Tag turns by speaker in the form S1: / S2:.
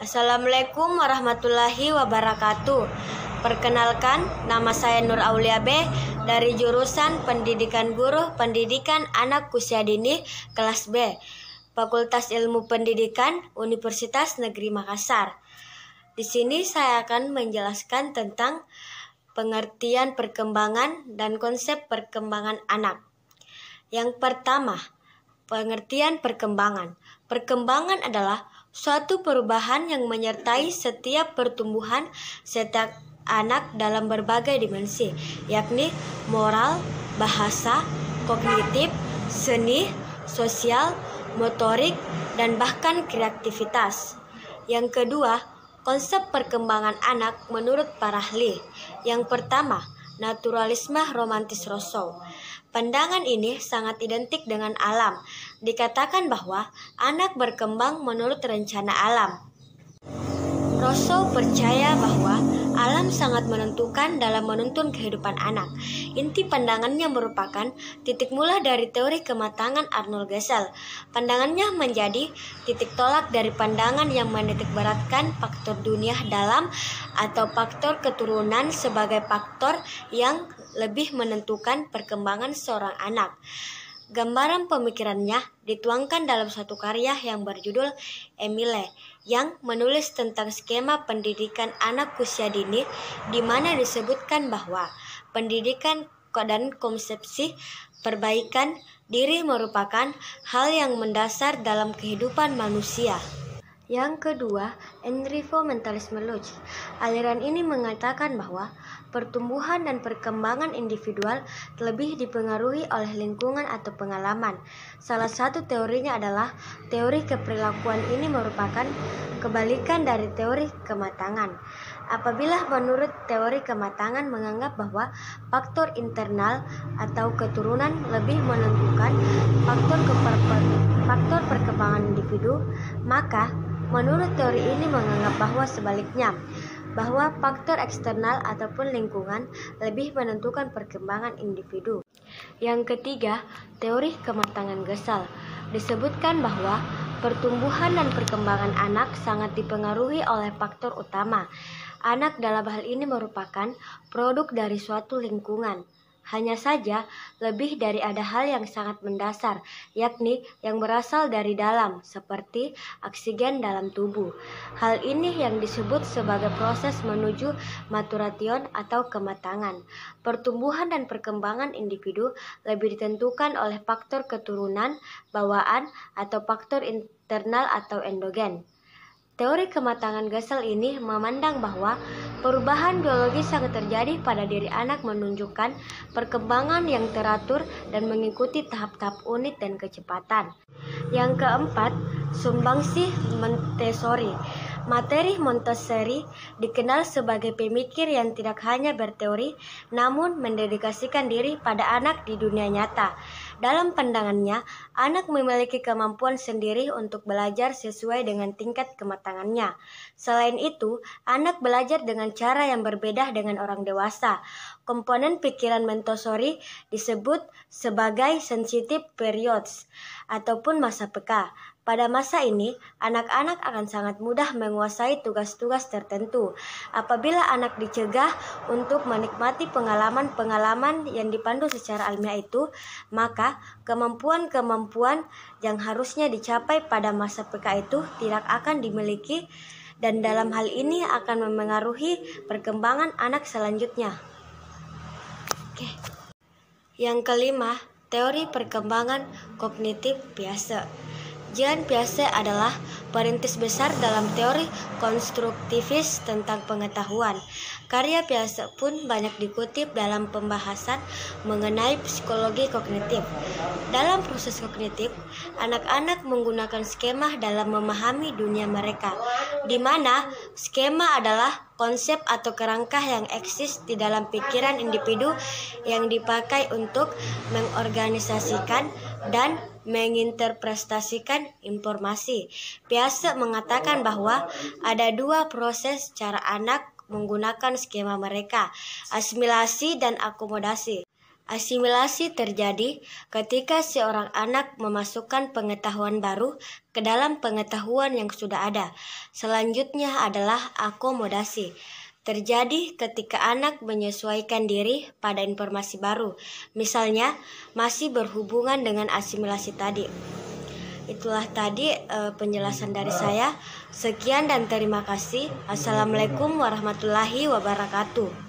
S1: Assalamualaikum warahmatullahi wabarakatuh. Perkenalkan, nama saya Nur Aulia B dari jurusan Pendidikan Guru Pendidikan Anak Usia Dini kelas B, Fakultas Ilmu Pendidikan Universitas Negeri Makassar. Di sini saya akan menjelaskan tentang pengertian perkembangan dan konsep perkembangan anak. Yang pertama, pengertian perkembangan. Perkembangan adalah suatu perubahan yang menyertai setiap pertumbuhan setiap anak dalam berbagai dimensi, yakni moral, bahasa, kognitif, seni, sosial, motorik, dan bahkan kreativitas. Yang kedua, konsep perkembangan anak menurut para ahli. Yang pertama, naturalisme romantis Rousseau. Pandangan ini sangat identik dengan alam. Dikatakan bahwa anak berkembang menurut rencana alam. Rousseau percaya bahwa alam sangat menentukan dalam menuntun kehidupan anak. Inti pandangannya merupakan titik mula dari teori kematangan Arnold Gesell. Pandangannya menjadi titik tolak dari pandangan yang menitikberatkan faktor dunia dalam atau faktor keturunan sebagai faktor yang lebih menentukan perkembangan seorang anak. Gambaran pemikirannya dituangkan dalam satu karya yang berjudul Emile, yang menulis tentang skema pendidikan anak usia dini, di mana disebutkan bahwa pendidikan dan konsepsi perbaikan diri merupakan hal yang mendasar dalam kehidupan manusia. Yang kedua, environmentalisme logik. Aliran ini mengatakan bahwa pertumbuhan dan perkembangan individual lebih dipengaruhi oleh lingkungan atau pengalaman. Salah satu teorinya adalah teori keperilakuan. Ini merupakan kebalikan dari teori kematangan. Apabila menurut teori kematangan menganggap bahwa faktor internal atau keturunan lebih menentukan faktor perkembangan individu, maka menurut teori ini menganggap bahwa sebaliknya, bahwa faktor eksternal ataupun lingkungan lebih menentukan perkembangan individu. Yang ketiga, teori kematangan Gesell. Disebutkan bahwa pertumbuhan dan perkembangan anak sangat dipengaruhi oleh faktor utama. Anak dalam hal ini merupakan produk dari suatu lingkungan. Hanya saja, lebih dari ada hal yang sangat mendasar, yakni yang berasal dari dalam, seperti oksigen dalam tubuh. Hal ini yang disebut sebagai proses menuju maturation atau kematangan. Pertumbuhan dan perkembangan individu lebih ditentukan oleh faktor keturunan, bawaan, atau faktor internal atau endogen. Teori kematangan Gesell ini memandang bahwa perubahan biologis yang terjadi pada diri anak menunjukkan perkembangan yang teratur dan mengikuti tahap-tahap unit dan kecepatan. Yang keempat, sumbangsih Montessori. Materi Montessori dikenal sebagai pemikir yang tidak hanya berteori, namun mendedikasikan diri pada anak di dunia nyata. Dalam pandangannya, anak memiliki kemampuan sendiri untuk belajar sesuai dengan tingkat kematangannya. Selain itu, anak belajar dengan cara yang berbeda dengan orang dewasa. Komponen pikiran Montessori disebut sebagai sensitive periods ataupun masa peka. Pada masa ini, anak-anak akan sangat mudah menguasai tugas-tugas tertentu. Apabila anak dicegah untuk menikmati pengalaman-pengalaman yang dipandu secara ilmiah itu, maka kemampuan-kemampuan yang harusnya dicapai pada masa PK itu tidak akan dimiliki, dan dalam hal ini akan memengaruhi perkembangan anak selanjutnya. Yang kelima, teori perkembangan kognitif Piaget. Jean Piaget adalah perintis besar dalam teori konstruktivis tentang pengetahuan. Karya Piaget pun banyak dikutip dalam pembahasan mengenai psikologi kognitif. Dalam proses kognitif, anak-anak menggunakan skema dalam memahami dunia mereka, di mana skema adalah konsep atau kerangka yang eksis di dalam pikiran individu yang dipakai untuk mengorganisasikan dan menginterpretasikan informasi. Piaget mengatakan bahwa ada dua proses cara anak menggunakan skema mereka, asimilasi dan akomodasi. Asimilasi terjadi ketika seorang anak memasukkan pengetahuan baru ke dalam pengetahuan yang sudah ada. Selanjutnya adalah akomodasi. Terjadi ketika anak menyesuaikan diri pada informasi baru, misalnya masih berhubungan dengan asimilasi tadi. Itulah tadi penjelasan dari saya. Sekian dan terima kasih. Assalamualaikum warahmatullahi wabarakatuh.